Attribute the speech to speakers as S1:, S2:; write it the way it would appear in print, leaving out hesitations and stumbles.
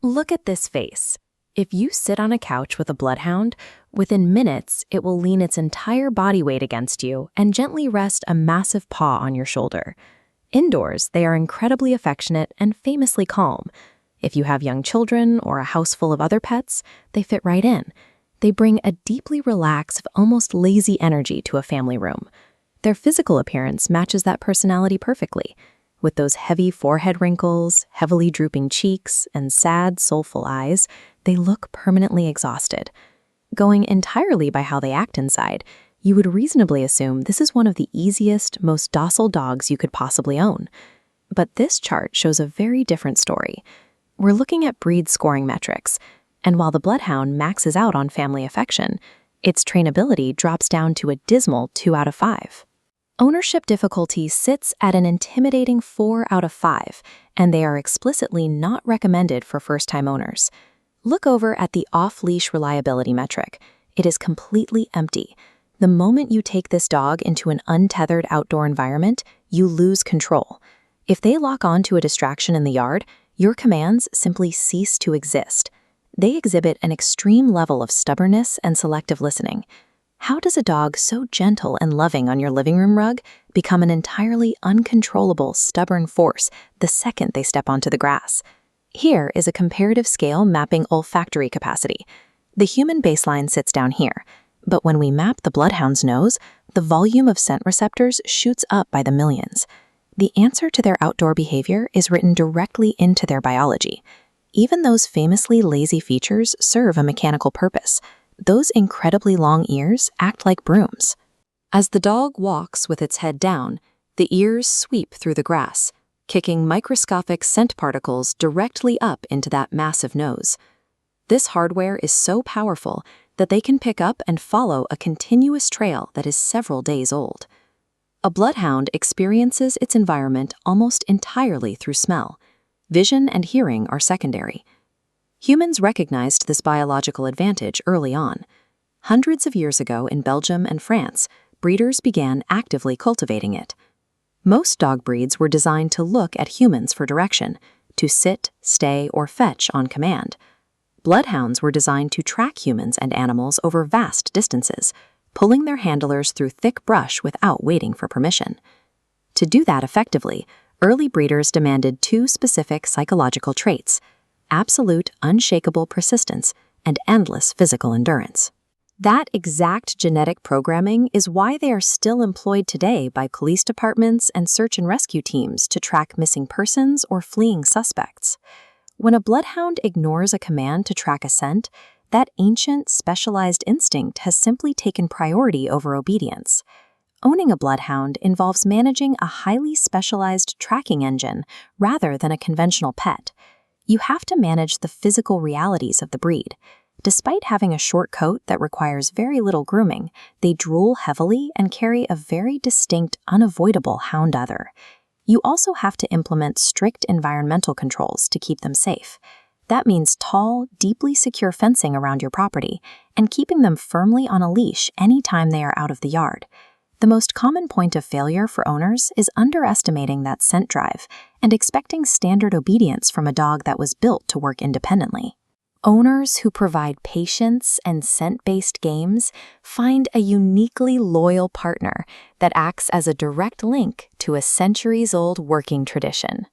S1: Look at this face. If you sit on a couch with a bloodhound, within minutes it will lean its entire body weight against you and gently rest a massive paw on your shoulder. Indoors, they are incredibly affectionate and famously calm. If you have young children or a house full of other pets, they fit right in. They bring a deeply relaxed, almost lazy energy to a family room. Their physical appearance matches that personality perfectly. With those heavy forehead wrinkles, heavily drooping cheeks, and sad, soulful eyes, they look permanently exhausted. Going entirely by how they act inside, you would reasonably assume this is one of the easiest, most docile dogs you could possibly own. But this chart shows a very different story. We're looking at breed scoring metrics, and while the Bloodhound maxes out on family affection, its trainability drops down to a dismal 2 out of 5. Ownership difficulty sits at an intimidating 4 out of 5, and they are explicitly not recommended for first-time owners. Look over at the off-leash reliability metric. It is completely empty. The moment you take this dog into an untethered outdoor environment, you lose control. If they lock on to a distraction in the yard, your commands simply cease to exist. They exhibit an extreme level of stubbornness and selective listening. How does a dog so gentle and loving on your living room rug become an entirely uncontrollable, stubborn force the second they step onto the grass? Here is a comparative scale mapping olfactory capacity. The human baseline sits down here, but when we map the Bloodhound's nose, the volume of scent receptors shoots up by the millions. The answer to their outdoor behavior is written directly into their biology. Even those famously lazy features serve a mechanical purpose. Those incredibly long ears act like brooms. As the dog walks with its head down, the ears sweep through the grass, kicking microscopic scent particles directly up into that massive nose. This hardware is so powerful that they can pick up and follow a continuous trail that is several days old. A Bloodhound experiences its environment almost entirely through smell. Vision and hearing are secondary. Humans recognized this biological advantage early on. Hundreds of years ago in Belgium and France, breeders began actively cultivating it. Most dog breeds were designed to look at humans for direction, to sit, stay, or fetch on command. Bloodhounds were designed to track humans and animals over vast distances, pulling their handlers through thick brush without waiting for permission. To do that effectively, early breeders demanded 2 specific psychological traits: absolute, unshakable persistence, and endless physical endurance. That exact genetic programming is why they are still employed today by police departments and search and rescue teams to track missing persons or fleeing suspects. When a Bloodhound ignores a command to track a scent, that ancient, specialized instinct has simply taken priority over obedience. Owning a Bloodhound involves managing a highly specialized tracking engine rather than a conventional pet. You have to manage the physical realities of the breed. Despite having a short coat that requires very little grooming, they drool heavily and carry a very distinct, unavoidable hound odor. You also have to implement strict environmental controls to keep them safe. That means tall, deeply secure fencing around your property and keeping them firmly on a leash anytime they are out of the yard. The most common point of failure for owners is underestimating that scent drive and expecting standard obedience from a dog that was built to work independently. Owners who provide patience and scent-based games find a uniquely loyal partner that acts as a direct link to a centuries-old working tradition.